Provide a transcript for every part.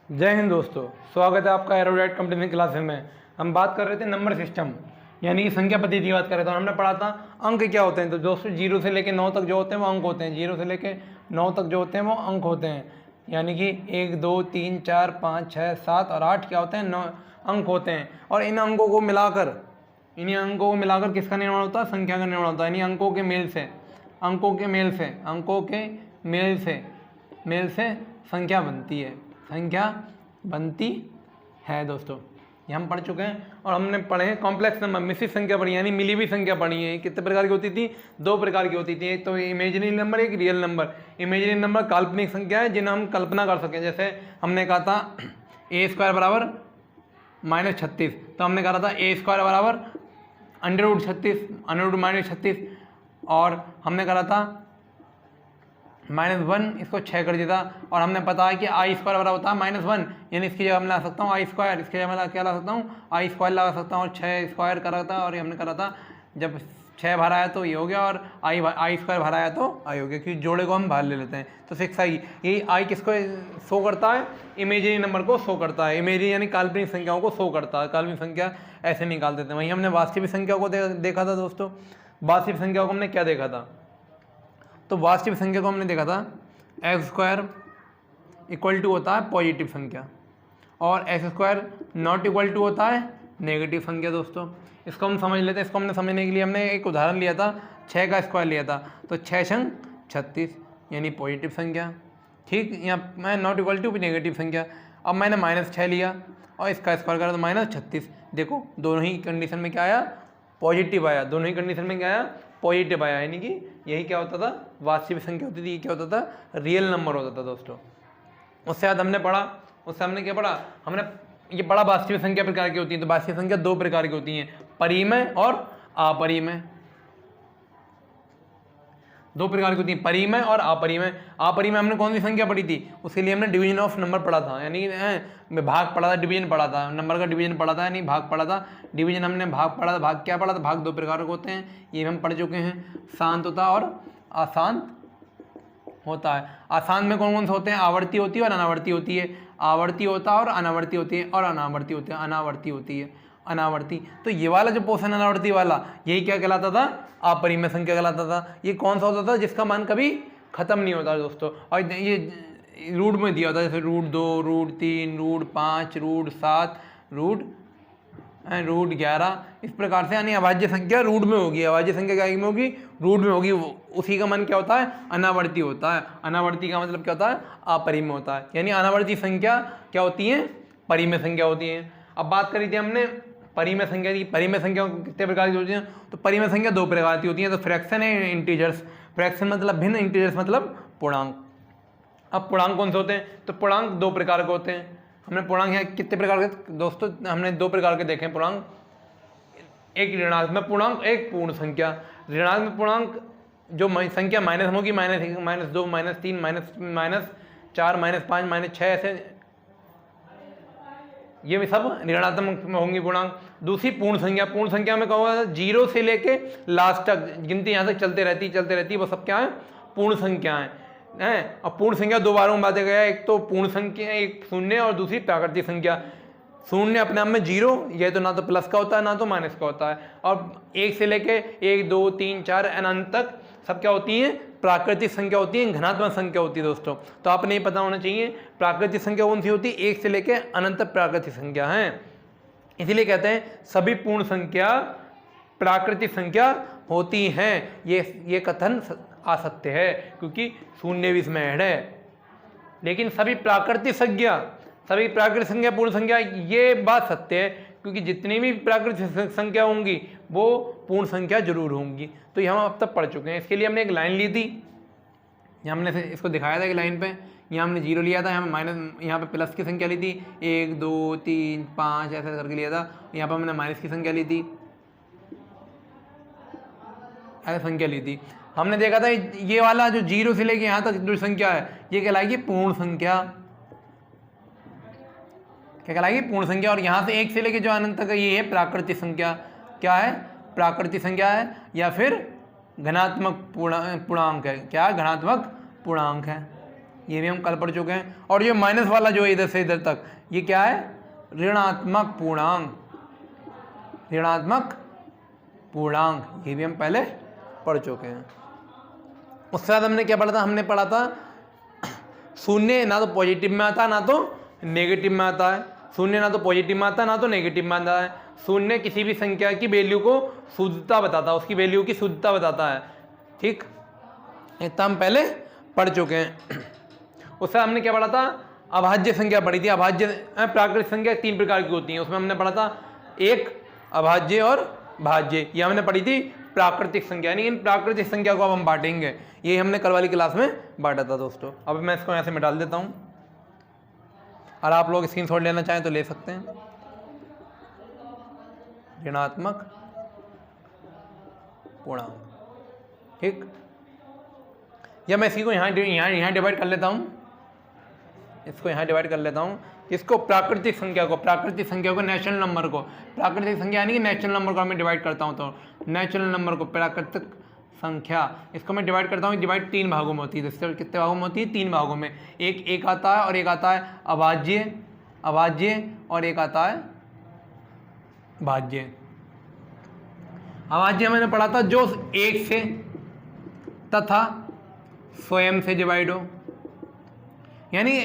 जय हिंद दोस्तों, स्वागत है आपका एरोडाइट कंपटीशन क्लासेस में। हम बात कर रहे थे नंबर सिस्टम यानी कि संख्या पद्धति की बात कर रहे थे। हमने पढ़ा था अंक क्या होते हैं। तो दोस्तों 0 से लेकर 9 तक जो होते हैं वो अंक होते हैं। 0 से लेकर 9 तक जो होते हैं वो अंक होते हैं, यानी कि 1 2 3 4 5 6 7 और 8 क्या होते हैं, 9 अंक होते हैं। और इन अंकों को मिलाकर किसका निर्माण होता है, संख्या का निर्माण होता है। यानी अंकों के मेल से संख्या बनती है दोस्तों। ये हम पढ़ चुके हैं। और हमने पढ़े हैं कॉम्प्लेक्स नंबर, मिश्रित संख्या पढ़ी यानी मिली हुई संख्या पढ़ी है। कितने प्रकार की होती थी, 2 प्रकार की होती थी। एक तो इमेजिनरी नंबर, एक रियल नंबर। इमेजिनरी नंबर काल्पनिक संख्या है जिन्हें हम कल्पना कर सकें। जैसे हमने कहा था a² बराबर -36, तो हमने कहा था a² बराबर √36 और हमने कहा था -1, इसको 6 कर दिया था। और हमने पता है कि i² बराबर होता है -1, यानी इसकी जगह मैं ला सकता हूँ i², इसकी जगह मैं क्या ला सकता हूँ i² लगा सकता हूँ। और 6² करा था और ये हमने करा था जब 6 बाहर आया तो ये हो गया और i² बाहर आया तो i हो गया, क्योंकि जोड़े को हम बाहर ले लेते हैं। तो 6i, ये i किसको शो करता है, इमेजिनरी नंबर को शो करता है। इमेजिनरी यानी काल्पनिक संख्याओं को शो करता है। काल्पनिक संख्या ऐसे निकाल देते हैं। वहीं हमने वास्तविक संख्या को देखा था दोस्तों। वास्तविक संख्या को हमने क्या देखा था, तो वास्तविक संख्या को हमने देखा था x² इक्वल टू होता है पॉजिटिव संख्या और x² नॉट इक्वल टू होता है नेगेटिव संख्या। दोस्तों इसको हम समझ लेते हैं। इसको हमने समझने के लिए हमने एक उदाहरण लिया था, 6 का स्क्वायर लिया था। तो 6 छंग 36 यानी पॉजिटिव संख्या। ठीक, यहाँ मैं नॉट इक्वल टू नेगेटिव संख्या। अब मैंने -6 लिया और इसका स्क्वायर करा तो -36। देखो दोनों ही कंडीशन में क्या आया, पॉजिटिव आया। दोनों ही कंडीशन में क्या आया, पॉजिटिव आया। यानी कि यही क्या होता था, वास्तविक संख्या होती थी। ये क्या होता था, रियल नंबर होता था दोस्तों। उससे बाद हमने क्या पढ़ा, हमने ये पढ़ा वास्तविक संख्या प्रकार की होती है। तो वास्तविक संख्या 2 प्रकार की होती हैं, परिमेय और अपरिमेय। 2 प्रकार की होती है, परिमेय और अपरिमेय। अपरिमेय हमने कौन सी संख्या पढ़ी थी, उसके लिए हमने डिवीजन ऑफ नंबर पढ़ा था, यानी भाग पढ़ा था, डिवीजन पढ़ा था, नंबर का डिवीजन पढ़ा था, यानी भाग पढ़ा था। डिवीजन हमने भाग पढ़ा था। भाग क्या पढ़ा था, भाग 2 प्रकार के होते हैं, ये हम पढ़ चुके हैं, शांत होता है और अशांत होता है। अशांत में कौन कौन से होते हैं, आवर्ती होती है और अनावर्ती होती है। आवर्ती होता है और अनावर्ती होती है, और अनावर्ती होती है, अनावर्ती होती है, अनावर्ती। तो ये वाला जो पोर्शन अनावर्ती वाला, यही क्या कहलाता था, अपरिमेय संख्या कहलाता था। ये कौन सा होता था, जिसका मान कभी खत्म नहीं होता दोस्तों। और ये रूट में दिया होता है, जैसे √2, √3, √5, √7, √11, इस प्रकार से। यानी अभाज्य संख्या रूट में होगी। अभाज्य संख्या क्या में होगी, रूट में होगी। उसी का मान क्या होता है, अनावर्ती होता है। अनावर्ती का मतलब क्या होता है, अपरिमेय होता है। यानी अनावर्ती संख्या क्या होती है, परिमेय संख्या होती है। अब बात करी थी हमने परिमेय संख्या की। परिमेय संख्या कितने प्रकार की होती हैं, तो परिमेय संख्या 2 प्रकार की होती हैं। तो फ्रैक्शन है, इंटीजर्स। फ्रैक्शन मतलब भिन्न, इंटीजर्स मतलब पूर्णांक। अब पूर्णांक कौन से होते हैं, तो पूर्णांक 2 प्रकार के होते हैं। हमने पूर्णांक यहाँ कितने प्रकार के दोस्तों, हमने 2 प्रकार के देखे पूर्णांक, एक ऋणात्मक पूर्णांक, एक पूर्ण संख्या। ऋणात्मक पूर्णांक जो संख्या माइनस होगी, -1, -2, -3, -4, -5, -6, ऐसे ये भी सब ऋणात्मक में होंगी पूर्णांक। दूसरी पूर्ण संख्या में क्या होगा, 0 से लेके लास्ट तक गिनती यहाँ तक चलते रहती, वो सब क्या है, पूर्ण संख्याएं हैं। और पूर्ण संख्या 2 बारों में बांटा गया है, एक तो पूर्ण संख्या, एक शून्य, और दूसरी प्राकृतिक संख्या। शून्य अपने आप में 0, यह तो ना तो प्लस का होता है ना तो माइनस का होता है। और 1 से लेके 1 2 3 4 अनंत तक सब क्या होती हैं, प्राकृतिक संख्या होती है, धनात्मक संख्या होती है दोस्तों। तो आपने ये पता होना चाहिए प्राकृतिक संख्या कौन सी होती है, 1 से लेके अनंत तक प्राकृतिक संख्या है। इसीलिए कहते हैं सभी पूर्ण संख्या प्राकृतिक संख्या होती हैं। ये कथन असत्य है, क्योंकि शून्य भी इसमें ऐड है। लेकिन सभी प्राकृतिक संख्या पूर्ण संख्या, ये बात सत्य है, क्योंकि जितनी भी प्राकृतिक संख्या होंगी वो पूर्ण संख्या जरूर होंगी। तो ये हम अब तक पढ़ चुके हैं। इसके लिए हमने एक लाइन ली थी, यहाँ हमने इसको दिखाया था कि लाइन पे यहाँ हमने 0 लिया था, यहाँ पे प्लस की संख्या ली थी, 1 2 3 5 ऐसा करके लिया था। यहाँ पर हमने माइनस की संख्या ली थी, ऐसी संख्या ली थी। हमने देखा था ये वाला जो 0 से लेके यहाँ तक जो संख्या है, ये कहलाएगी पूर्ण संख्या। क्या कहलाएगी, पूर्ण संख्या। और यहाँ से 1 से लेके जो अनंत तक ये है प्राकृतिक संख्या। क्या है, प्राकृतिक संख्या है, या फिर धनात्मक पूर्णांक है। क्या, धनात्मक पूर्णांक है। ये भी हम कल पढ़ चुके हैं। और ये माइनस वाला जो है इधर से इधर तक, ये क्या है, ऋणात्मक पूर्णांक, ऋणात्मक पूर्णांक, ये भी हम पहले पढ़ चुके हैं। उसके बाद हमने क्या पढ़ा था, हमने पढ़ा था शून्य ना तो पॉजिटिव में आता है ना तो नेगेटिव में आता है, शून्य ना तो पॉजिटिव में आता है ना तो नेगेटिव में आता है। शून्य किसी भी संख्या की वैल्यू को शुद्धता बताता है, उसकी वैल्यू की शुद्धता बताता है, ठीक, इतना हम पहले पढ़ चुके हैं। उससे हमने क्या पढ़ा था, अभाज्य संख्या पढ़ी थी। अभाज्य प्राकृतिक संख्या 3 प्रकार की होती हैं, उसमें हमने पढ़ा था एक अभाज्य और भाज्य, ये हमने पढ़ी थी प्राकृतिक संख्या। यानी इन प्राकृतिक संख्या को अब हम बांटेंगे, ये हमने कल वाली क्लास में बांटा था दोस्तों। अब मैं इसको ऐसे में डाल देता हूँ और आप लोग स्क्रीनशॉट लेना चाहें तो ले सकते हैं। ऋणात्मक पूर्णांक, ठीक, या मैं इसी को यहाँ डिवाइड कर लेता हूँ, इसको यहाँ डिवाइड कर लेता हूँ, इसको प्राकृतिक संख्या को नेचुरल नंबर को, प्राकृतिक संख्या यानी कि नेचुरल नंबर को मैं डिवाइड करता हूँ, तो नेचुरल नंबर को प्राकृतिक संख्या, इसको मैं डिवाइड करता हूँ, डिवाइड 3 भागों में होती है। कितने भागों में होती है, 3 भागों में। एक आता है और एक आता है अभाज्य और एक आता है भाज्य। अभाज्य मैंने पढ़ा था जो 1 से तथा स्वयं से डिवाइड हो, यानी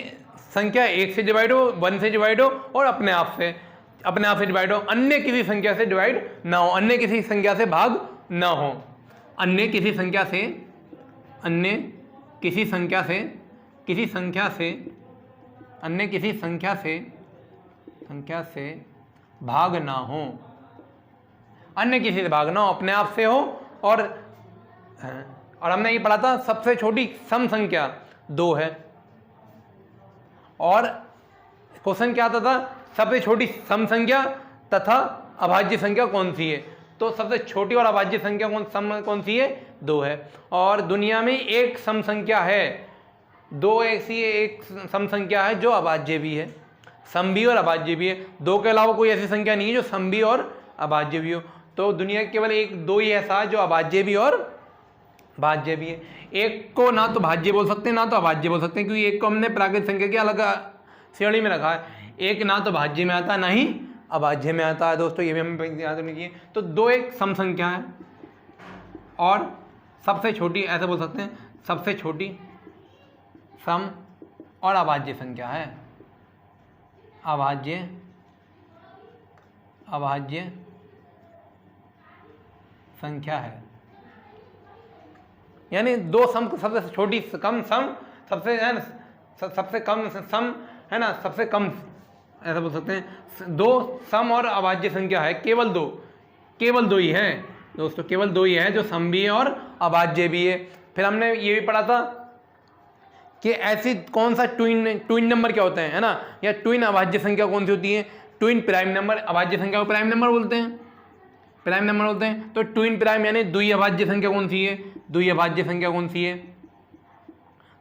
संख्या 1 से डिवाइड हो, 1 से डिवाइड हो और अपने आप से डिवाइड हो, अन्य किसी संख्या से डिवाइड ना हो, अन्य किसी संख्या से भाग ना हो, अन्य किसी संख्या से भाग ना हो, अन्य किसी से भाग ना हो, अपने आप से हो। और हमने ये पढ़ा था सबसे छोटी सम संख्या 2 है। और क्वेश्चन क्या आता था, सबसे छोटी सम संख्या तथा अभाज्य संख्या कौन सी है, तो सबसे छोटी और अभाज्य संख्या कौन सी है, 2 है। और दुनिया में एक सम संख्या है, 2 ऐसी एक सम संख्या है जो अभाज्य भी है, सम भी और अभाज्य भी है। 2 के अलावा कोई ऐसी संख्या नहीं है जो सम भी और अभाज्य भी हो। तो दुनिया केवल 1-2 ही ऐसा है जो अभाज्य भी और भाज्य भी है। एक को ना तो भाज्य बोल सकते हैं ना तो अभाज्य बोल सकते हैं, क्योंकि एक को हमने प्राकृतिक संख्या की अलग श्रेणी में रखा है। एक ना तो भाज्य में आता है ना ही अभाज्य में आता है दोस्तों, ये भी हमें याद रखनी चाहिए। तो 2 एक सम संख्या है और सबसे छोटी, ऐसे बोल सकते हैं, सबसे छोटी सम और अभाज्य संख्या है, अभाज्य संख्या है। यानी 2 सम, सबसे छोटी कम सम, सबसे कम सम है ना, सबसे कम, ऐसा बोल सकते हैं। 2 सम और अभाज्य संख्या है, केवल दो ही है दोस्तों, केवल 2 ही है जो सम भी है और अभाज्य भी है। फिर हमने ये भी पढ़ा था कि ऐसी कौन सा ट्विन नंबर क्या होते हैं, है ना, या ट्विन अभाज्य संख्या कौन सी होती है, ट्विन प्राइम नंबर। अभाज्य संख्या को प्राइम नंबर बोलते हैं, तो ट्विन प्राइम यानी द्वि अभाज्य संख्या कौन सी है, द्वि अभाज्य संख्या कौन सी है,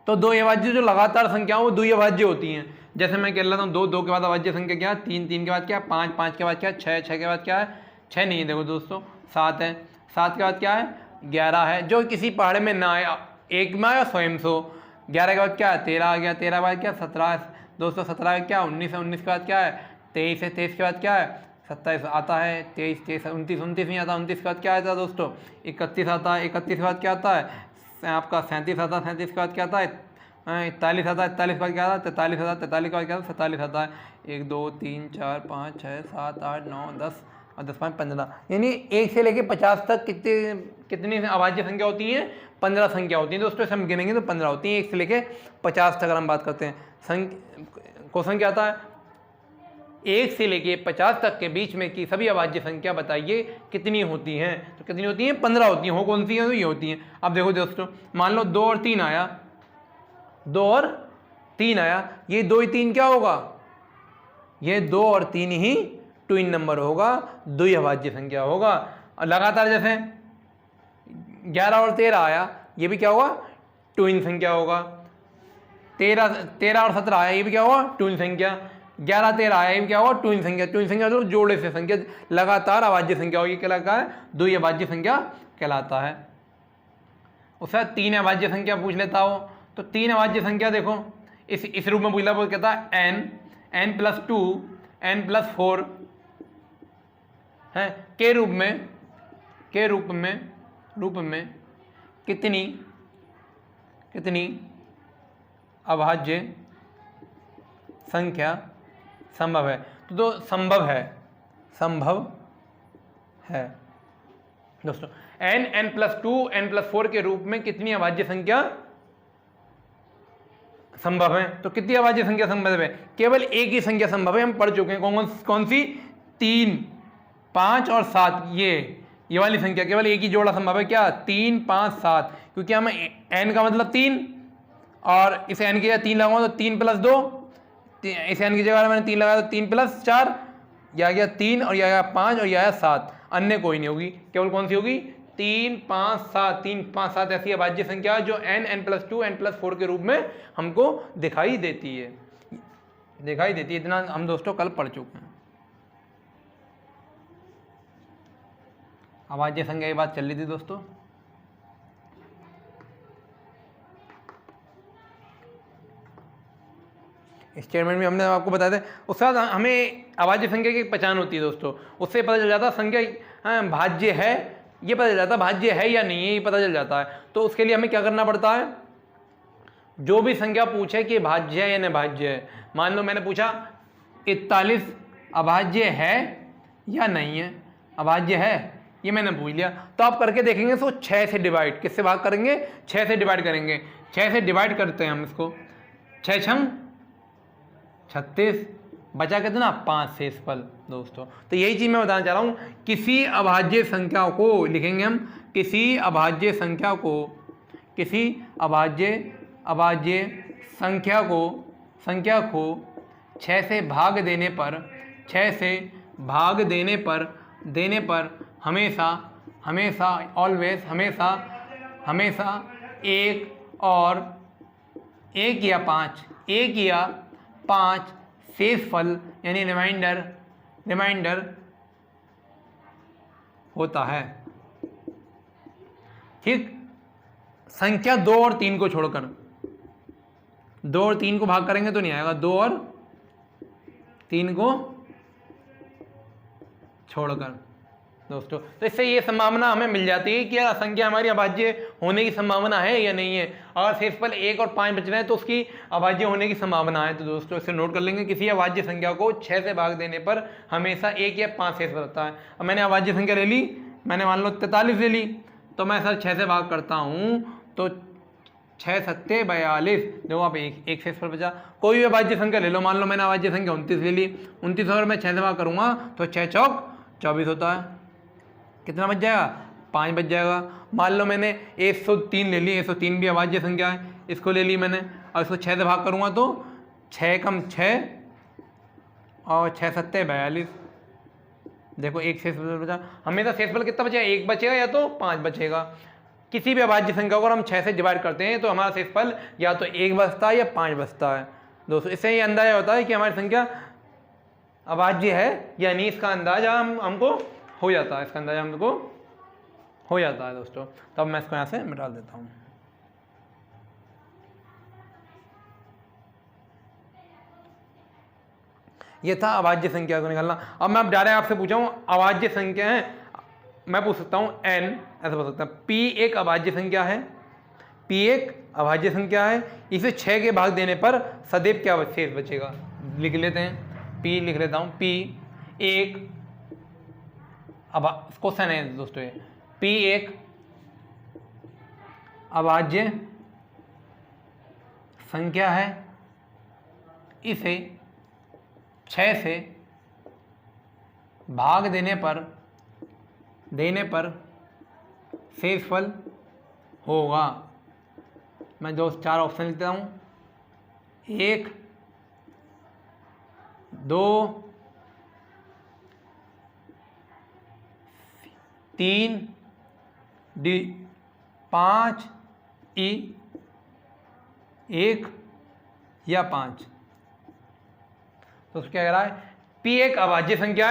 तो 2 अभाज्य जो लगातार संख्या वो द्वि अभाज्य होती हैं। जैसे मैं कह रहा हूँ 2 के बाद अभाज्य संख्या क्या है, 3 के बाद क्या है, 5 के बाद क्या है, 6 के बाद क्या है, 6 नहीं है देखो दोस्तों, 7 है, 7 के बाद क्या है, 11 है, जो किसी पहाड़ में ना आए, एक में आया स्वयं सो। 11 के बाद क्या है, 13 आ गया, 13 के बाद क्या, 17 दोस्तों, 17 का क्या, 19 है, 19 के बाद क्या है, 23 है, 23 के बाद क्या है, 27 आता है, 23, 29 नहीं आता, 29 के बाद क्या आता है दोस्तों, 31 आता है, 31 के बाद क्या आता है आपका, 37 आता है, 37 के बाद क्या आता है, 41 आता है, 41 के बाद क्या आता है, 43 आता है, 43 के बाद क्या आता है, 47 आता है। 1 2 3 4 5 6 7 8 9 10 और 10 5 15, यानी 1 से लेके 50 तक कितनी अभाज्य संख्या होती हैं, 15 संख्या होती हैं दोस्तों। हम गिनेंगे तो 15 होती हैं 1 से लेके 50 तक। अगर हम बात करते हैं क्वेश्चन क्या आता है, 1 से लेके 50 तक के बीच में की सभी अभाज्य संख्या बताइए कितनी होती हैं, तो कितनी होती हैं, 15 होती हैं। हो कौन सी है, तो ये होती हैं। अब देखो दोस्तों, मान लो 2 और 3 आया, 2 और 3 आया, ये 2 और 3 क्या होगा, ये 2 और 3 ही ट्विन नंबर होगा, द्वि अभाज्य संख्या होगा। और लगातार जैसे 11 और 13 आया, ये भी क्या होगा, ट्विन संख्या होगा। 13 और 17 आया, ये भी क्या होगा, ट्विन संख्या। 11 13 आया, ये भी क्या होगा, ट्विन संख्या। ट्विन संख्या मतलब जोड़े से संख्या, लगातार अभाज्य संख्या होगी, क्या कहलाता है, द्वि अभाज्य संख्या कहलाता है। उसके बाद 3 अभाज्य संख्या पूछ लेता हो, तो 3 अभाज्य संख्या देखो इस रूप में पूछला, वो कहता है n+2 n+4 है के रूप में कितनी अभाज्य संख्या संभव है। तो संभव है दोस्तों, n+2 n+4 के रूप में कितनी अभाज्य संख्या संभव है। तो कितनी अभाज्य संख्या संभव है? केवल एक ही संख्या संभव है, हम पढ़ चुके हैं। कौन सी? 3, 5 और 7। ये वाली संख्या, केवल एक ही जोड़ा संभव है। क्या? 3, 5, 7। क्योंकि हम n का मतलब 3 और इस n की जगह 3 लगाऊंगा तो 3+2, इस n की जगह मैंने 3 लगाया तो 3+4, यह आ गया 3 और यह आ गया 5 और यह आया 7। अन्य कोई नहीं होगी, केवल कौन सी होगी? 3, 5, 7। 3, 5, 7 ऐसी अभाज्य संख्या जो n+2 n+4 के रूप में हमको दिखाई देती है। इतना हम दोस्तों कल पढ़ चुके हैं। अभाज्य संख्या की बात चल रही थी दोस्तों। स्टेटमेंट में हमने आपको बताया था, उसके बाद हमें अभाज्य संख्या की पहचान होती है दोस्तों। उससे पता चल जाता संख्या भाज्य है, ये पता चल जाता भाज्य है या नहीं है, ये पता चल जाता है। तो उसके लिए हमें क्या करना पड़ता है? जो भी संख्या पूछे कि भाज्य है या नहीं भाज्य है, मान लो मैंने पूछा 41 अभाज्य है या नहीं है, अभाज्य है, ये मैंने पूछ लिया। तो आप करके देखेंगे तो 6 से डिवाइड, किससे भाग करेंगे? 6 से डिवाइड करेंगे। 6 से डिवाइड करते हैं हम इसको, 6 छंग 36, बचा कितना? 5 शेषफल दोस्तों। तो यही चीज़ मैं बताना चाह रहा हूँ। किसी अभाज्य संख्या को लिखेंगे हम, किसी अभाज्य संख्या को 6 से भाग देने पर हमेशा एक या 5 शेषफल यानी रिमाइंडर होता है। ठीक, संख्या 2 और 3 को छोड़कर, 2 और 3 को भाग करेंगे तो नहीं आएगा, 2 और 3 को छोड़कर दोस्तों। तो इससे ये संभावना हमें मिल जाती है कि यार संख्या हमारी अभाज्य होने की संभावना है या नहीं है। अगर शेषफल 1 और 5 बच रहे हैं तो उसकी अभाज्य होने की संभावना है। तो दोस्तों इसे नोट कर लेंगे, किसी अभाज्य संख्या को 6 से भाग देने पर हमेशा 1 या 5 शेषफल होता है। अब मैंने अभाज्य संख्या ले ली, मैंने मान लो 43 ले ली, तो मैं सर 6 से भाग करता हूँ तो 6 7 42, देखो आप एक शेषफल बचा। कोई भी अभाज्य संख्या ले लो, मान लो मैंने अभाज्य संख्या 29 ले ली, 29 अगर मैं 6 से भाग करूँगा तो 6 चौक 24 होता है। कितना बच जाएगा? 5 बच जाएगा। मान लो मैंने 103 ले ली, 103 भी अभाज्य संख्या है, इसको ले ली मैंने और इसको 6 से भाग करूँगा तो 6 कम 6 और 6 7 42। देखो एक शेषफल बचा। हमेशा शेषफल कितना बचेगा? 1 बचेगा या तो 5 बचेगा। किसी भी अभाज्य संख्या को अगर हम 6 से डिवाइड करते हैं तो हमारा शेषफल या तो 1 बचता है या 5 बचता है दोस्तों। इससे ये अंदाजा होता है कि हमारी संख्या अभाज्य है या नहीं, इसका अंदाजा हमको हो जाता है, दोस्तों। तब मैं इसको यहाँ से मिटा देता हूँ। ये था अभाज्य संख्या को निकालना। अब मैं डायरेक्ट आपसे पूछा हूँ अभाज्य संख्या है, मैं पूछ सकता हूँ n, ऐसा पूछ सकता हूँ p एक अभाज्य संख्या है, p एक अभाज्य संख्या है, इसे 6 के भाग देने पर सदैव क्या शेष बचेगा? लिख लेते हैं, p लिख लेता हूँ। p एक क्वेश्चन है दोस्तों, ये p एक अभाज्य संख्या है, इसे 6 से भाग देने पर शेषफल होगा। मैं दोस्त 4 ऑप्शन लिखता हूँ, 1 2 3 डी 5 ई 1 या 5। तो क्या कह रहा है? p एक अभाज्य संख्या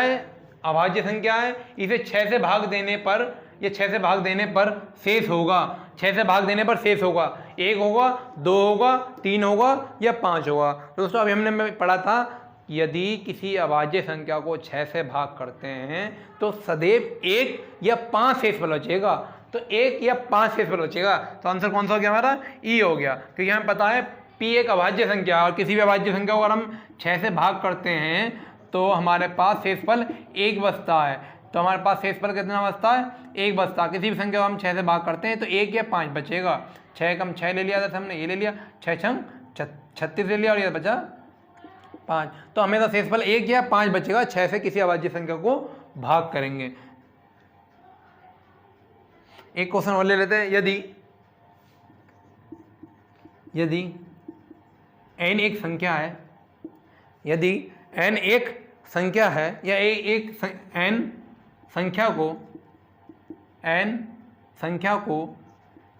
है, इसे 6 से भाग देने पर, ये 6 से भाग देने पर शेष होगा। 6 से भाग देने पर शेष होगा, 1 होगा, 2 होगा, 3 होगा या 5 होगा। दोस्तों अभी हमने पढ़ा था यदि किसी अभाज्य संख्या को 6 से भाग करते हैं तो सदैव 1 या 5 शेषफल बचेगा, तो 1 या 5 शेषफल बचेगा। तो आंसर कौन सा हो गया हमारा? ई हो गया, क्योंकि हमें पता है पी एक अभाज्य संख्या और किसी भी अभाज्य संख्या को अगर हम 6 से भाग करते हैं तो हमारे पास शेषफल 1 बचता है। तो हमारे पास शेषफल कितना बचता है? 1 बचता। किसी भी संख्या को हम 6 से भाग करते हैं तो 1 या 5 बचेगा। 6 कम 6 ले लिया था हमने, ये ले लिया, 6 छंग 36 ले लिया और ये बचा 5। तो हमें तो शेषफल 1 या 5 बचेगा 6 से किसी अभाज्य संख्या को भाग करेंगे। एक क्वेश्चन और ले लेते हैं। यदि n एक संख्या है, यदि n एक संख्या है या n संख्या को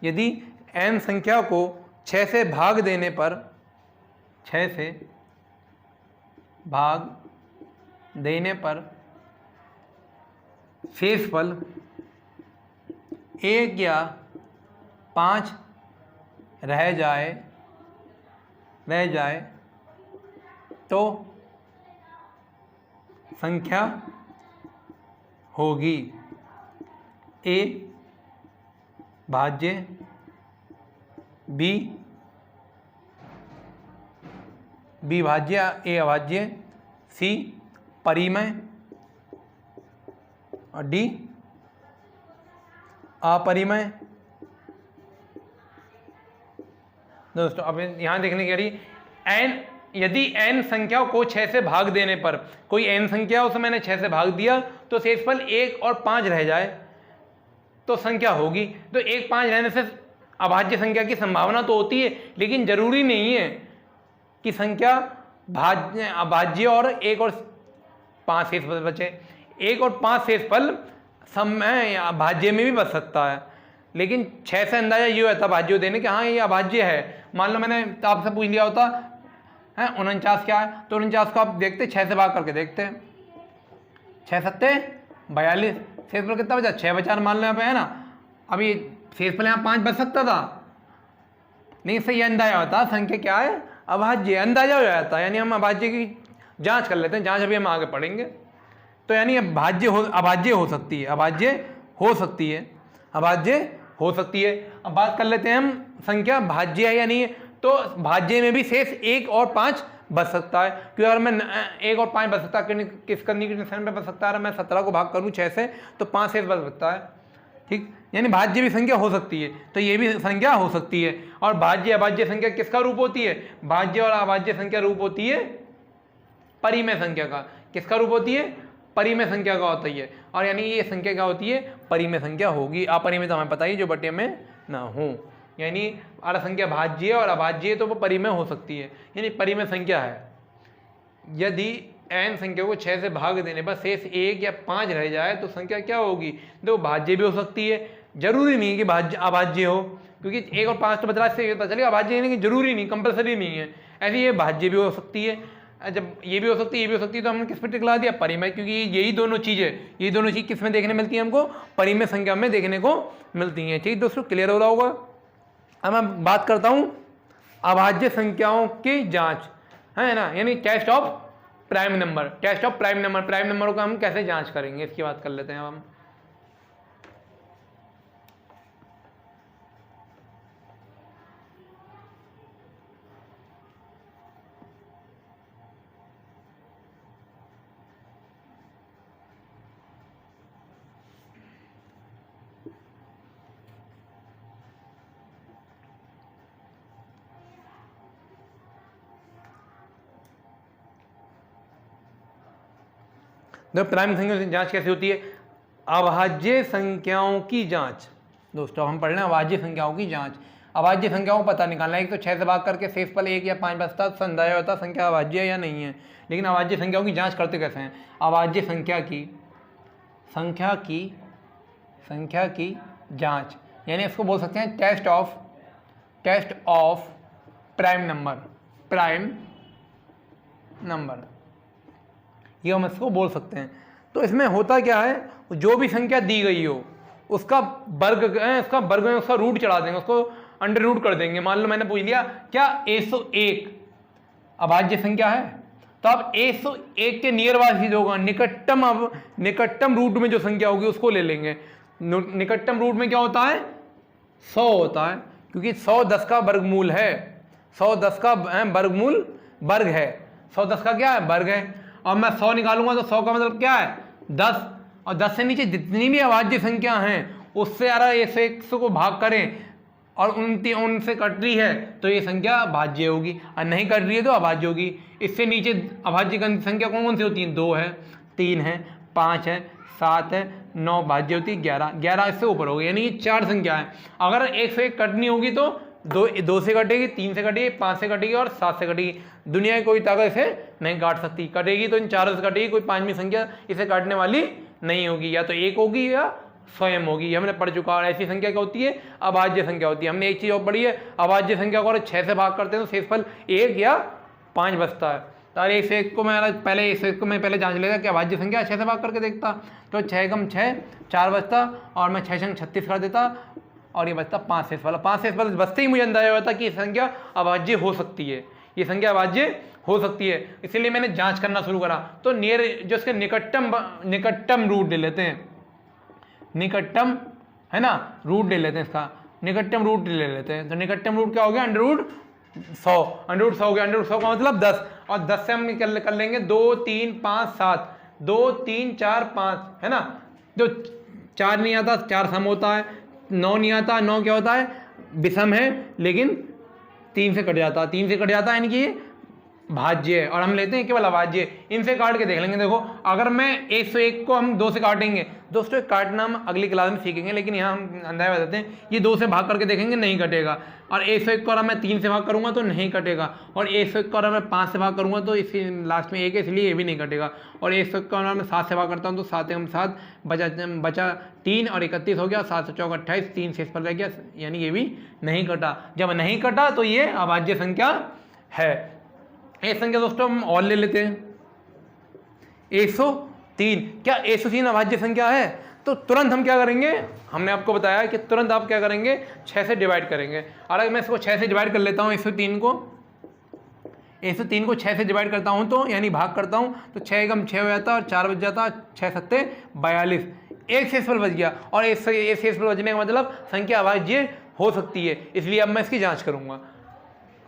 यदि n संख्या को 6 से भाग देने पर 6 से भाग देने पर शेषफल 1 या 5 रह जाए तो संख्या होगी a भाज्य b भाज्य a अभाज्य, c परिमेय और d अपरिमेय। दोस्तों अब यहाँ देखने के लिए यदि n संख्या को 6 से भाग देने पर, कोई n संख्या उसे मैंने 6 से भाग दिया तो शेषफल 1 और 5 रह जाए तो संख्या होगी। तो 1 5 रहने से अभाज्य संख्या की संभावना तो होती है, लेकिन जरूरी नहीं है कि संख्या अभाज्य और 1 और 5 शेषफल बचे। 1 और 5 शेषफल समय अभाज्य में भी बच सकता है, लेकिन 6 से अंदाजा ये होता है भाज्य देने के, हाँ ये अभाज्य है। मान लो मैंने आपसे पूछ लिया होता है 49 क्या है, तो 49 को आप देखते 6 से भाग करके देखते हैं, 6 सत्ते 42, शेषफल कितना बचा? 6 बचा मान लो यहाँ पे, है ना। अभी शेषफल यहाँ 5 बच सकता था, नहीं इससे ये अंदाजा होता संख्या क्या है? अभाज्य, अंदाजा हो जाता है। यानी हम अभाज्य की जाँच कर लेते हैं, जाँच अभी हम आगे पढ़ेंगे। तो यानी अभाज्य हो सकती है, अभाज्य हो सकती है। अब बात कर लेते हैं हम संख्या भाज्य है या नहीं है। तो भाज्य में भी शेष 1 और 5 बच सकता है, क्योंकि अगर मैं 1 और 5 बच सकता है, किस करने की कंडीशन पे बच सकता है? अगर मैं 17 को भाग करूँ 6 से तो 5 शेष बच सकता है, ठीक। यानी भाज्य भी संख्या हो सकती है, तो ये भी संख्या हो सकती है। और भाज्य अभाज्य संख्या किसका रूप होती है? भाज्य और अभाज्य संख्या रूप होती है परिमेय संख्या का। किसका रूप होती है? परिमेय संख्या का होता है। और यानी ये संख्या क्या होती है? परिमेय संख्या होगी। अपरिमेय तो हमें पता ही, जो बटे में ना हो। यानी अगर संख्या भाज्य और अभाज्य तो वो परिमेय हो सकती है, यानी परिमेय संख्या है। यदि n संख्या को 6 से भाग देने पर शेष 1 या 5 रह जाए तो संख्या क्या होगी? तो भाज्य भी हो सकती है, जरूरी नहीं कि भाज्य अभाज्य हो, क्योंकि 1 और 5 तो बदला से पता चलेगा अभाज्य है, लेकिन जरूरी नहीं, कंपलसरी नहीं है। ऐसे ये भाज्य भी हो सकती है, जब ये भी हो सकती है, ये भी हो सकती है, तो हमने किस पर टिकला दिया? परिमेय, क्योंकि यही दोनों चीज़ किस में देखने मिलती है हमको? परिमेय संख्या में देखने को मिलती हैं। ठीक दोस्तों, क्लियर हो रहा होगा। अब मैं बात करता हूँ अभाज्य संख्याओं की जांच, है ना, यानी test of prime number. Prime नंबरों का हम कैसे जांच करेंगे, इसकी बात कर लेते हैं अब हम। प्राइम संख्याओं की जांच कैसे होती है? अभाज्य संख्याओं की जांच। दोस्तों हम पढ़ रहे हैं अभाज्य संख्याओं की जांच। अभाज्य संख्याओं को पता निकालना है। एक तो 6 से भाग करके शेषफल 1 या 5 बचता तो अंदाजा होता संख्या अभाज्य है या नहीं है। लेकिन अभाज्य संख्याओं की जांच करते कैसे हैं? अभाज्य संख्या की जांच, यानी इसको बोल सकते हैं टेस्ट ऑफ प्राइम नंबर, ये हम इसको बोल सकते हैं। तो इसमें होता क्या है, जो भी संख्या दी गई हो, उसका वर्ग में उसका रूट चढ़ा देंगे, उसको अंडर रूट कर देंगे। मान लो मैंने पूछ लिया क्या 101 अभाज्य संख्या है, तो अब 101 के नियर वाली जो होगा निकटतम, अब निकटतम रूट में जो संख्या होगी उसको ले लेंगे। निकटतम रूट में क्या होता है 100 होता है, क्योंकि 100 10 का वर्गमूल है, 100 10 का वर्गमूल वर्ग है, 100 10 का क्या है वर्ग है। और मैं 100 निकालूंगा तो 100 का मतलब क्या है 10, और 10 से नीचे जितनी भी अभाज्य संख्या हैं उससे अगर 100 को भाग करें और उनसे कट रही है तो ये संख्या भाज्य होगी, और नहीं कट रही है तो अभाज्य होगी। इससे नीचे अभाज्य संख्या कौन कौन सी होती हैं 2 है, 3 है, 5 है, 7 है, 9 भाज्य होती है 11 इससे ऊपर होगी, यानी ये 4 संख्या है। अगर 101 कटनी होगी तो 2 से कटेगी, 3 से कटेगी, 5 से कटेगी और 7 से कटेगी। दुनिया की कोई ताकत इसे नहीं काट सकती, कटेगी तो इन चारों से कटेगी, कोई पांचवी संख्या इसे काटने वाली नहीं होगी, या तो 1 होगी या स्वयं होगी, हमने पढ़ चुका। और ऐसी संख्या क्या होती है अभाज्य संख्या होती है। हमने एक चीज और पढ़ी है, अभाज्य संख्या को अगर 6 से भाग करते हैं तो शेषफल 1 या 5 बचता है। तो 101 को मैं पहले जांच लेता कि अभाज्य संख्या 6 से भाग करके देखता, तो 6 कम 6 4 बचता, और मैं 6 संग 36 कर देता और ये बचता 5 शेषफल। 5 शेषफल बचते ही मुझे अंदाजा होता कि ये संख्या अभाज्य हो सकती है, ये संख्या अभाज्य हो सकती है। इसीलिए मैंने जांच करना शुरू करा। तो नियर जो इसके निकटतम रूट ले लेते हैं, निकटतम है ना रूट ले लेते हैं, इसका निकटतम रूट ले लेते हैं। तो निकटतम रूट क्या हो गया अंडर रूट 100 हो गया। अंडर रूट 100 का मतलब 10, और 10 से हम कर लेंगे 2 3 5 7, 2 3 4 5 है ना। जो 4 नहीं आता 4 सम होता है, 9 नहीं आता 9 क्या होता है विषम है, लेकिन 3 से कट जाता है, 3 से कट जाता है यानी कि भाज्य है, और हम लेते हैं केवल अभाज्य। इनसे काट के देख लेंगे। देखो अगर मैं 101 को हम 2 से काटेंगे, दोस्तों काटना हम अगली क्लास में सीखेंगे, लेकिन यहाँ हम अंदाजा बताते हैं ये 2 से भाग करके देखेंगे नहीं कटेगा। और 101 को अगर मैं 3 से भाग करूंगा तो नहीं कटेगा, और 101 को अगर मैं 5 से भाग करूंगा तो इसी लास्ट में 1 है इसलिए ये भी नहीं कटेगा। और 101 को अगर मैं 7 से भाग करता हूँ तो 7 हम 7 बचा 3 और 31 हो गया, 7 से 4 28, 3 शेष पर रह गया, यानी ये भी नहीं कटा। जब नहीं कटा तो ये अभाज्य संख्या है। एक संख्या दोस्तों हम और ले लेते हैं 103। क्या 103 अभाज्य संख्या है? तो तुरंत हम क्या करेंगे, हमने आपको बताया कि तुरंत आप क्या करेंगे 6 से डिवाइड करेंगे। और अगर मैं इसको 6 से डिवाइड कर लेता हूँ 103 को 6 से डिवाइड करता हूँ तो यानी भाग करता हूँ तो 6 एकम 6 हो जाता है और 4 बच जाता है, 6 सत्ते 42, एक शेषफल बच गया। और एक शेषफल बचने का मतलब संख्या अभाज्य हो सकती है, इसलिए अब मैं इसकी जाँच करूँगा।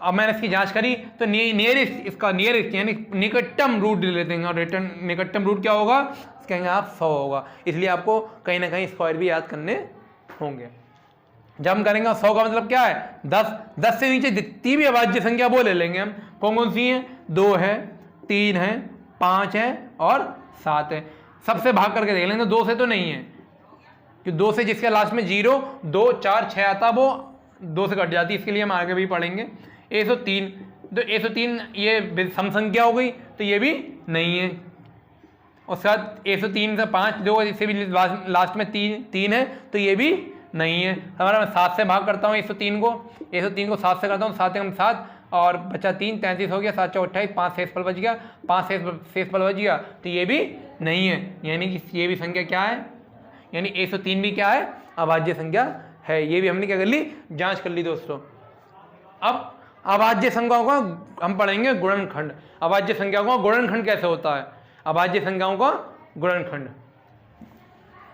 अब मैंने इसकी जांच करी तो नियरेस्ट यानी निकटतम रूट ले लेते हैं, और रिटर्न निकटतम रूट क्या होगा कहेंगे आप 100 होगा। इसलिए आपको कहीं ना कहीं स्क्वायर भी याद करने होंगे। जब हम करेंगे 100 का मतलब क्या है 10 से नीचे जितनी भी अभाज्य संख्या वो ले लेंगे हम। कौन कौन सी हैं 2 है, 3 है, 5 है और 7 है। सबसे भाग करके देख लेंगे, 2 से तो नहीं है, कि 2 से जिसके लास्ट में 0 2 4 6 आता वो 2 से कट जाती है, इसके लिए हम आगे भी पढ़ेंगे। 103 तो 103 ये सम संख्या हो गई तो ये भी नहीं है। उसके बाद 103 से 5 जो इससे भी लास्ट में 3 है तो ये भी नहीं है। हमारा मैं 7 से भाग करता हूँ 103 को 7 से करता हूँ, 7 एकम 7 और बचा 3 33 हो गया, 7 4 28, 5 शेषफल बच गया, 5 शेषफल बच गया तो ये भी नहीं है। यानी कि ये भी संख्या क्या है, यानी 103 भी क्या है अभाज्य संख्या है। ये भी हमने क्या कर ली जाँच कर ली दोस्तों। अब अभाज्य संख्याओं का हम पढ़ेंगे गुणनखंड। अभाज्य संख्याओं का गुणनखंड कैसे होता है, अभाज्य संख्याओं का गुणनखंड,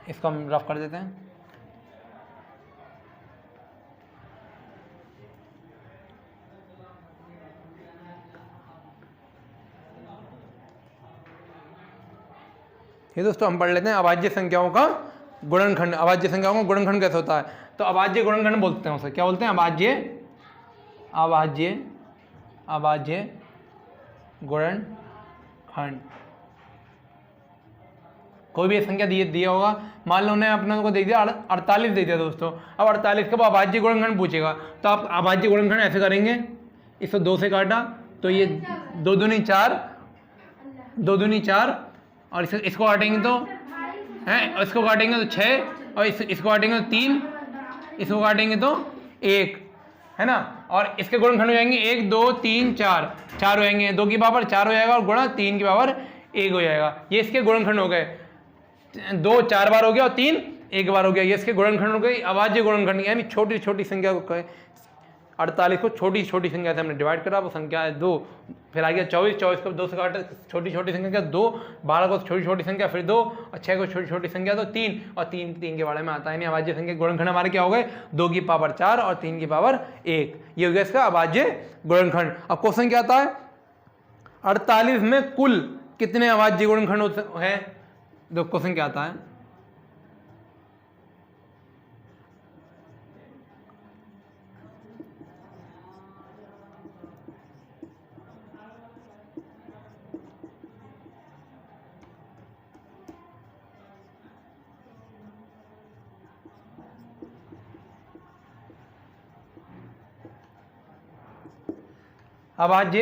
इसको हम रफ कर देते हैं। ये दोस्तों हम पढ़ लेते हैं अभाज्य संख्याओं का गुणनखंड। अभाज्य संख्याओं का गुणनखंड कैसे होता है, तो अभाज्य गुणनखंड बोलते हैं उसे, क्या बोलते हैं अभाज्य गुणनखंड। कोई भी संख्या दिया होगा, मान लो उन्हें अपने को दे दिया 48 दे दिया दोस्तों। अब 48 का अभाज्य गुणनखंड पूछेगा तो आप अभाज्य गुणनखंड ऐसे करेंगे, इसको 2 से काटा तो ये 2 दूनी 4 और इसको काटेंगे तो हैं, इसको काटेंगे तो 6 और इसको काटेंगे तो 3, इसको काटेंगे तो 1 है ना। और इसके गुणनखंड हो जाएंगे 1 2 3 4 हो जाएंगे, 2 की पावर 4 हो जाएगा और गुणा 3 की पावर 1 हो जाएगा। ये इसके गुणनखंड हो गए। 2 4 बार हो गया और 3 एक बार हो गया, ये इसके गुणनखंड हो गई अभाज्य गुणनखंड, यानी छोटी छोटी संख्या को 48 को छोटी छोटी संख्या से हमने डिवाइड करा, वो संख्या है 2, फिर आ गया 24, 24 को 2 से काटे छोटी छोटी संख्या क्या 2, 12 को छोटी छोटी संख्या फिर 2, और 6 को छोटी छोटी संख्या तो 3, और 3 के बारे में आता है नहीं। अभाज्य संख्या गुणनखंड हमारे क्या हो गए 2 की पावर 4 और 3 की पावर 1, ये हो गया इसका अभाज्य गुणनखंड। अब क्वेश्चन क्या आता है 48 में कुल कितने अभाज्य गुणनखंड हैं, तो क्वेश्चन क्या आता है अभाज्य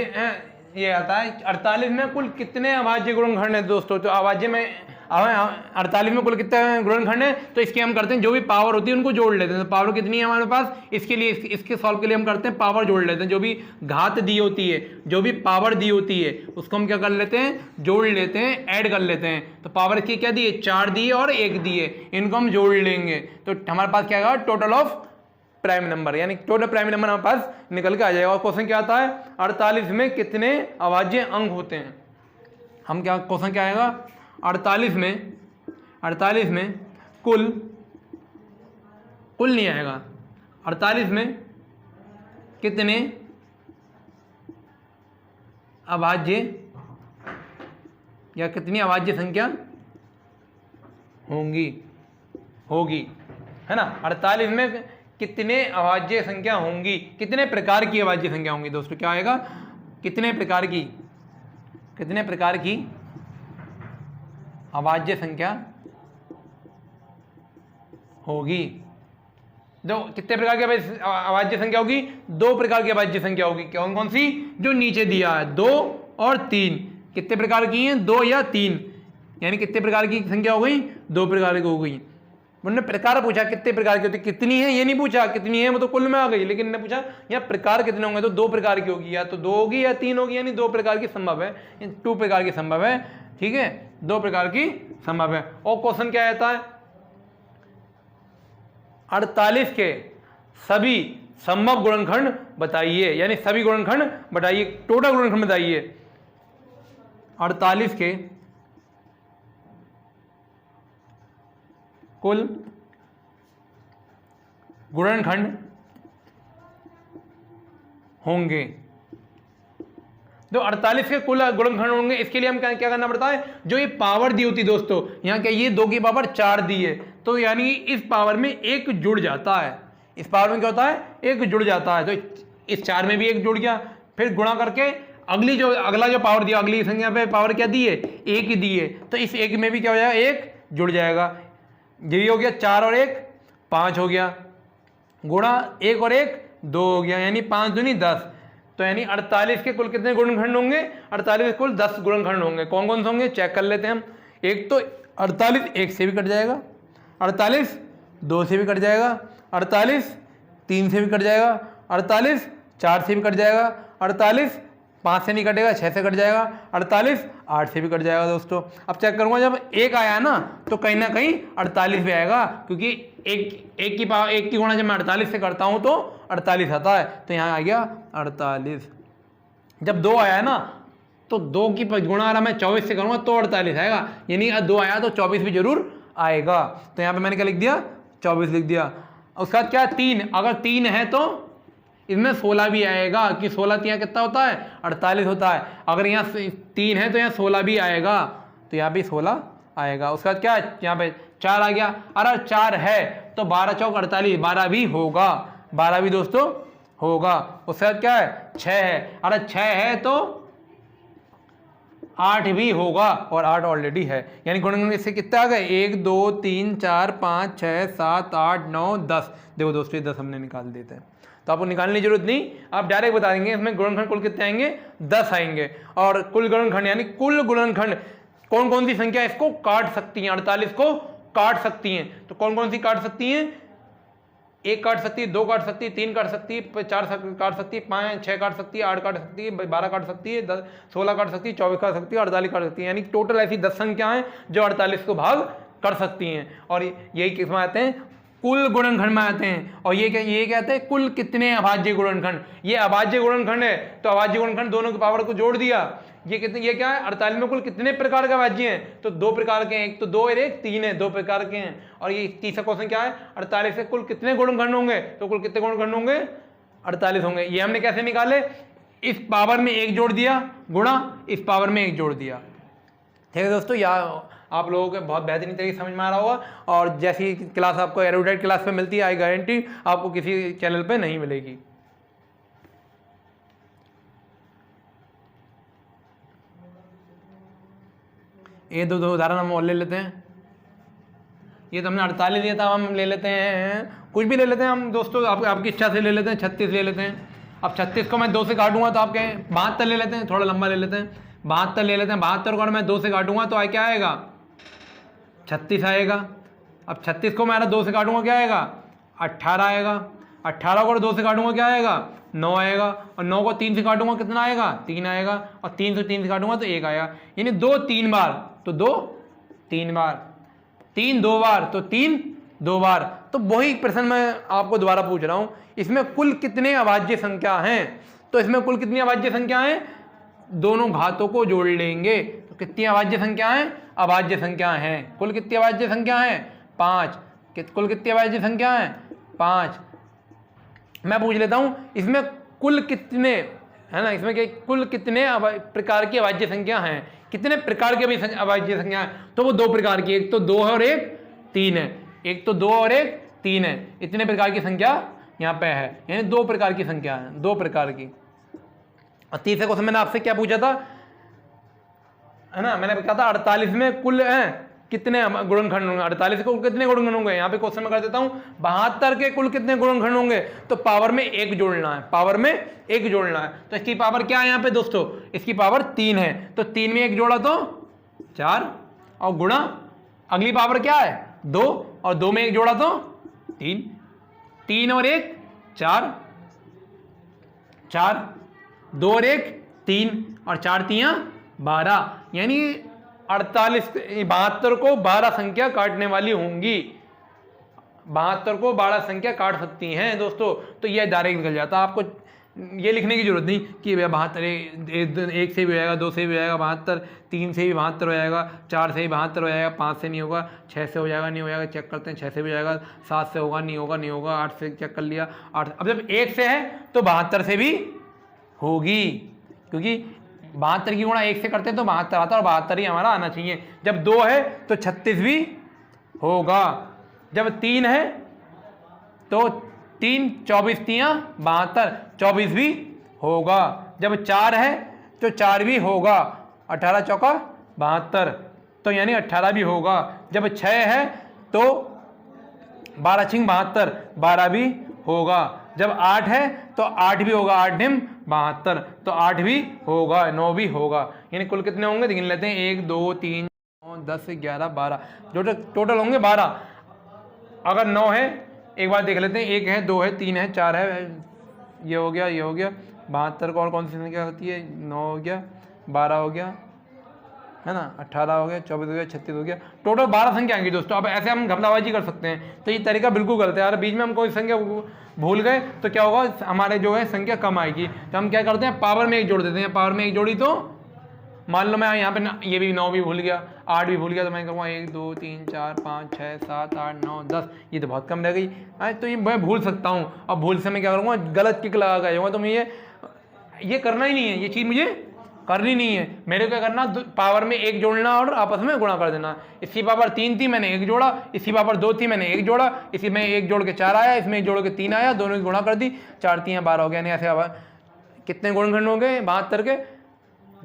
ये आता है 48 में कुल कितने अभाज्य गुणनखंड है दोस्तों। तो अभाज्य में 48 में कुल कितने गुणनखंड है, तो इसके हम करते हैं जो भी पावर होती है उनको जोड़ लेते हैं। तो पावर कितनी है हमारे पास, इसके लिए इसके सॉल्व के लिए हम करते हैं पावर जोड़ लेते हैं। जो भी घात दी होती है, जो भी पावर दी होती है उसको हम क्या कर लेते हैं जोड़ लेते हैं, ऐड कर लेते हैं। तो पावर इसकी क्या दी है 4 दी है और 1 दी है, इनको हम जोड़ लेंगे तो हमारे पास क्या आएगा टोटल ऑफ प्राइम नंबर, यानी टोटल प्राइम नंबर हमारे पास निकल के आ जाएगा। और क्वेश्चन क्या आता है 48 में कितने अभाज्य अंक होते हैं। हम क्या क्वेश्चन क्या आएगा 48 में कुल नहीं आएगा, 48 में कितने अभाज्य या कितनी अभाज्य संख्या होगी है ना। 48 में कितने अभाज्य संख्या होंगी, कितने प्रकार की अभाज्य संख्या होंगी दोस्तों, क्या आएगा कितने प्रकार की अभाज्य संख्या होगी। दो कितने प्रकार की अभाज्य संख्या होगी, 2 प्रकार की अभाज्य संख्या होगी। कौन कौन सी, जो नीचे दिया है 2 और 3, कितने प्रकार की हैं 2 या 3, यानी कितने प्रकार की संख्या हो गई 2 प्रकार की हो गई। उन्होंने प्रकार पूछा कितने प्रकार की होती, कितनी है ये नहीं पूछा, कितनी है वो तो कुल में आ गई, लेकिन ने पूछा यहाँ प्रकार कितने होंगे, तो 2 प्रकार की होगी, या तो 2 होगी या 3 होगी, यानी 2 प्रकार की संभव है, 2 प्रकार की संभव है, ठीक है 2 प्रकार की संभव है। और क्वेश्चन क्या आता है 48 के सभी संभव गुणनखंड बताइए, यानी सभी गुणनखंड बताइए, टोटल गुणनखंड बताइए। 48 के कुल गुणनखंड होंगे, तो 48 के कुल गुणनखंड होंगे। इसके लिए हम क्या करना पड़ता है, जो ये पावर दी होती दोस्तों, यहाँ क्या ये 2 की पावर 4 दी है, तो यानी इस पावर में 1 जुड़ जाता है, इस पावर में क्या होता है 1 जुड़ जाता है, तो इस 4 में भी 1 जुड़ गया, फिर गुणा करके अगला जो पावर दिया, अगली संख्या पे पावर क्या दी है 1 ही दी है, तो इस 1 में भी क्या हो जाएगा 1 जुड़ जाएगा। ये हो गया 4 और 1 5 हो गया, गुणा 1 और 1 2 हो गया, यानी 5 दूनी 10, तो यानी 48 के कुल कितने गुणनखंड होंगे, 48 के कुल 10 गुणनखंड होंगे। कौन कौन से होंगे चेक कर लेते हैं हम। एक तो 48 1 से भी कट जाएगा, 48 2 से भी कट जाएगा, 48 3 से भी कट जाएगा, 48 4 से भी कट जाएगा, 48 5 से नहीं कटेगा 6 से कट जाएगा, 48 8 से भी कट जाएगा दोस्तों। अब चेक करूंगा जब 1 आया ना तो कहीं ना कहीं 48 भी आएगा, क्योंकि एक की गुणा जब मैं 48 से करता हूं तो 48 आता है, तो यहाँ आ गया 48। जब 2 आया ना तो 2 की गुणा अगर मैं 24 से करूंगा तो 48 आएगा, यानी 2 आया तो 24 भी जरूर आएगा, तो यहाँ पे मैंने क्या लिख दिया 24 लिख दिया। उसके बाद क्या 3, अगर 3 है तो इसमें 16 भी आएगा, कि 16 यहाँ कितना होता है 48 होता है, अगर यहाँ 3 है तो यहाँ 16 भी आएगा, तो यहाँ भी 16 आएगा। उसके बाद क्या यहाँ पे 4 आ गया, अगर 4 है तो 12 चौक 48 12 भी होगा, 12 भी दोस्तों होगा। उसके बाद क्या है 6 है, अगर 6 है तो 8 भी होगा, और 8 ऑलरेडी है, यानी गुणनखंड इससे कितने आ गए 1 2 3 4 5 6 7 8 9 10। देखो दोस्तों 10 हमने निकाल देते हैं, तो आपको निकालने की जरूरत नहीं, आप डायरेक्ट बता देंगे इसमें गुणनखंड कुल कितने आएंगे 10 आएंगे। और कुल गुणनखंड यानी कुल गुणनखंड कौन कौन सी संख्या इसको काट सकती हैं, 48 को काट सकती हैं, तो कौन कौन सी काट सकती हैं, 1 काट सकती है, 2 काट सकती है, 3 काट सकती है, 4 काट सकती है, 5 6 काट सकती है, 8 काट सकती है, 12 काट सकती है, 16 काट सकती है, 24 काट सकती है, 48 काट सकती है, यानी टोटल ऐसी 10 संख्या हैं जो 48 को भाग कर सकती हैं, और यही किस में आते हैं, कुल गुणनखंड में आते हैं। और ये कहते हैं कुल कितने अभाज्य गुणनखंड। ये अभाज्य गुणनखंड है तो अभाज्य गुणनखंड दोनों की पावर को जोड़ दिया। ये कितने, ये क्या है, 48 में कुल कितने प्रकार के अभाज्य हैं, तो 2 प्रकार के हैं, एक तो 2 और एक 3 है, 2 प्रकार के हैं। और ये तीसरा क्वेश्चन क्या है, 48 से कुल कितने गुणनखंड होंगे, तो कुल कितने गुणनखंड होंगे, 48 होंगे। ये हमने कैसे निकाले, इस पावर में 1 जोड़ दिया गुणा इस पावर में 1 जोड़ दिया। ठीक है दोस्तों, यहाँ आप लोगों को बहुत बेहतरीन तरीके से समझ में आ रहा होगा। और जैसी क्लास आपको एरोडाइट क्लास पे मिलती है, आई गारंटी आपको किसी चैनल पे नहीं मिलेगी। ये दो उदाहरण हम और ले लेते हैं। ये तो हमने 48 दिया था, हम ले लेते हैं कुछ भी ले लेते हैं हम दोस्तों, आपकी इच्छा से ले लेते हैं, 36 ले लेते हैं। अब 36 को मैं 2 से काटूंगा तो आप कहें 72 ले लेते हैं, थोड़ा लंबा ले लेते हैं, 72 ले लेते हैं। 72 को अगर मैं 2 से काटूंगा तो क्या आएगा, 36 आएगा। अब 36 को मैं 2 से काटूंगा क्या आएगा, 18 आएगा। 18 को 2 से काटूंगा क्या आएगा, 9 आएगा। और 9 को 3 से काटूंगा कितना आएगा, 3 आएगा। और 3 से 3 से काटूंगा तो 1 आएगा। यानी 2 3 बार तो 2 3 बार, 3 2 बार तो 3 2 बार। तो वही प्रश्न मैं आपको दोबारा पूछ रहा हूं, इसमें कुल कितने अभाज्य संख्या हैं, तो इसमें कुल कितनी अभाज्य संख्या है, दोनों घातों को जोड़ लेंगे तो कितनी अभाज्य संख्या है, अभाज्य संख्या है। कुल कितनी अभाज्य संख्या है, 5। कुल कितनी अभाज्य संख्या है, 5। मैं पूछ लेता हूं इसमें कुल कितने, है ना, इसमें कुल कितने प्रकार की अभाज्य संख्या हैं, कितने प्रकार की अभाज्य संख्या है, तो वो 2 प्रकार की, एक तो 2 है और एक 3 है, एक तो 2 और एक 3 है। इतने प्रकार की संख्या यहाँ पे है, यानी 2 प्रकार की संख्या है, 2 प्रकार की। और तीसरे क्वेश्चन मैंने आपसे क्या पूछा था, है ना, मैंने कहा था 48 में कुल है कितने गुणनखंड होंगे, 48 को कितने गुणनखंड होंगे। यहाँ पे क्वेश्चन में कर देता हूँ 72 के कुल कितने गुणनखंड होंगे, तो पावर में 1 जोड़ना है, पावर में 1 जोड़ना है। तो इसकी पावर क्या है यहाँ पे दोस्तों, इसकी पावर 3 है, तो 3 में 1 जोड़ा तो 4, और गुणा अगली पावर क्या है 2, और 2 में 1 जोड़ा तो 3, 3 और 1 4, 4 2 और 1 3, और 4 3 12। यानी 72 को 12 संख्या काटने वाली होंगी, 72 को 12 संख्या काट सकती हैं दोस्तों। तो यह डायरेक्ट निकल जाता, आपको ये लिखने की जरूरत नहीं कि भैया 72 1 से भी हो जाएगा, 2 से भी हो जाएगा 72, 3 से भी 72 हो जाएगा, 4 से भी 72 हो जाएगा, 5 से नहीं होगा, 6 से हो जाएगा नहीं हो जाएगा, चेक करते हैं, 6 से भी हो जाएगा, 7 से होगा नहीं होगा नहीं होगा, 8 से चेक कर लिया 8। अब जब 1 से है तो 72 से भी होगी, क्योंकि 72 की गुणा 1 से करते हैं तो 72 आता है, और 72 ही हमारा आना चाहिए। जब 2 है तो 36 भी होगा, जब 3 है तो 3 24 3 72, 24 भी होगा। जब 4 है तो 4 भी होगा, 18 चौका 72, तो यानी 18 भी होगा। जब 6 है तो 12 छिंग 72, 12 भी होगा। जब 8 है तो 8 भी होगा, 8 ढिम 72, तो 8 भी होगा, 9 भी होगा। यानी कुल कितने होंगे गिन लेते हैं, 1 2 3 9 10 11 12, जो टोटल होंगे 12। अगर 9 है, एक बार देख लेते हैं, 1 है 2 है 3 है 4 है, ये हो गया ये हो गया। 72 को और कौन सी संख्या होती है, 9 हो गया, 12 हो गया, है ना, 18 हो गया, 24 हो गया, 36 हो गया, टोटल 12 संख्या आएंगी दोस्तों। अब ऐसे हम घपलाबाजी कर सकते हैं, तो ये तरीका बिल्कुल गलत है यार। बीच में हम कोई संख्या भूल गए तो क्या होगा, हमारे जो है संख्या कम आएगी। तो हम क्या करते हैं, पावर में 1 जोड़ देते हैं। पावर में 1 जोड़ी तो मान लो मैं यहाँ पे ये भी 9 भी भूल गया, 8 भी भूल गया, तो मैं कहूँगा 1 2 3 4 5 6 7 8 9 10, ये तो बहुत कम रह गई। तो ये मैं भूल सकता हूँ। अब भूल से मैं क्या करूँगा, गलत टिक लगा कर जाऊँगा। तो मुझे ये करना ही नहीं है, ये चीज़ मुझे करनी नहीं है। मेरे को क्या करना, पावर में 1 जोड़ना और आपस में गुणा कर देना। इसकी पावर 3 थी, मैंने 1 जोड़ा, इसकी पावर 2 थी, मैंने 1 जोड़ा, इसी में 1 जोड़ के 4 आया, इसमें 1 जोड़ के 3 आया, दोनों की गुणा कर दी, 4 3 12 हो गया। नहीं ऐसे कितने गुणनखंड हो गए, 72 के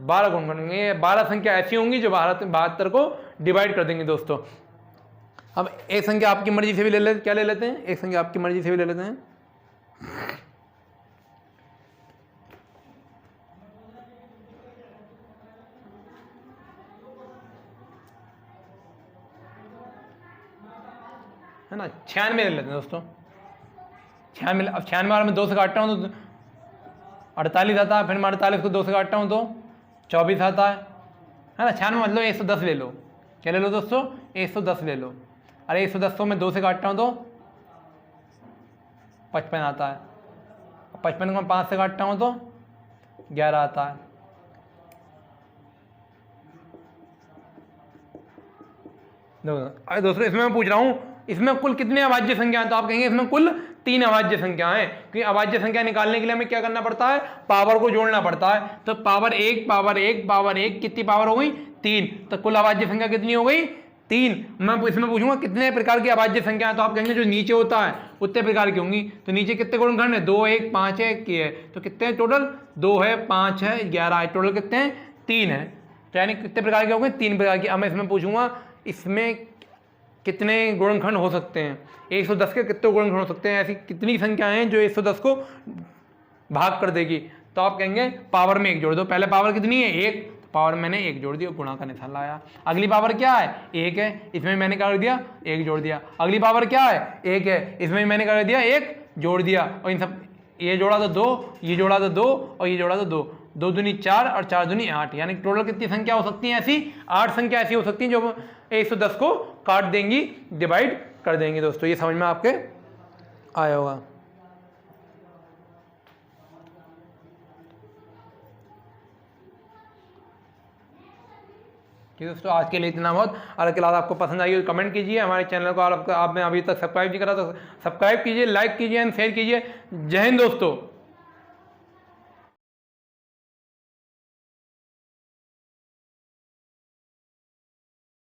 12 गुणनखंड होंगे। 12 संख्या ऐसी होंगी जो 72 को डिवाइड कर देंगे दोस्तों। अब एक संख्या आपकी मर्जी से भी ले लेते, क्या ले लेते हैं, एक संख्या आपकी मर्जी से भी ले लेते हैं। है ना, 96 ले लेते हैं दोस्तों। 96, अब 96 बार में 2 से काटता हूँ तो 48 आता है, फिर मैं 48 को 2 से काटता हूँ तो 24 आता है ना। 96 मतलब 110 ले लो, क्या ले लो दोस्तों, 110 ले लो। अरे 110 को मैं 2 से काटता हूँ तो 55 आता है, 55 को मैं 5 से काटता हूँ तो 11 आता है। अरे दोस्तों इसमें मैं पूछ रहा हूँ इसमें कुल कितने अभाज्य संख्या हैं, तो आप कहेंगे इसमें कुल 3 अभाज्य संख्या हैं, क्योंकि अभाज्य संख्या निकालने के लिए हमें क्या करना पड़ता है, पावर को जोड़ना पड़ता है। तो पावर 1 पावर 1 पावर 1 कितनी पावर हो गई 3, तो कुल अभाज्य संख्या कितनी हो गई 3। मैं इसमें पूछूंगा कितने प्रकार की अभाज्य संख्या है, तो आप कहेंगे जो नीचे होता है उतने प्रकार की होंगी। तो नीचे कितने गुणनखंड है, 2 1 5 है, 1 है, तो कितने हैं टोटल, 2 है 5 है 11 है, टोटल कितने हैं 3 है। तो यानी कितने प्रकार के होंगे 3 प्रकार की। अब मैं इसमें पूछूंगा इसमें कितने गुणनखंड हो सकते हैं, 110 के कितने गुणनखंड हो सकते हैं, ऐसी कितनी संख्याएं हैं जो 110 को भाग कर देगी। तो आप कहेंगे पावर में 1 जोड़ दो। पहले पावर कितनी है 1, पावर मैंने 1 जोड़ दिया, गुणा का निशान लाया। अगली पावर क्या है 1 है, इसमें मैंने कर दिया 1 जोड़ दिया। अगली पावर क्या है 1 है, इसमें मैंने कर दिया 1 जोड़ दिया। और इन सब ये जोड़ा तो 2, ये जोड़ा तो 2 और ये जोड़ा तो 2, 2 दूनी 4 और 4 दूनी 8, यानी टोटल कितनी संख्या हो सकती है ऐसी 8 संख्या ऐसी हो सकती है जो 110 को काट देंगी, डिवाइड कर देंगे। दोस्तों ये समझ में आपके आया होगा। दोस्तों आज के लिए इतना बहुत। अगर क्लास आपको पसंद आई हो तो कमेंट कीजिए, हमारे चैनल को आपने अभी तक सब्सक्राइब नहीं करा तो सब्सक्राइब कीजिए, लाइक कीजिए एंड शेयर कीजिए। जय हिंद दोस्तों।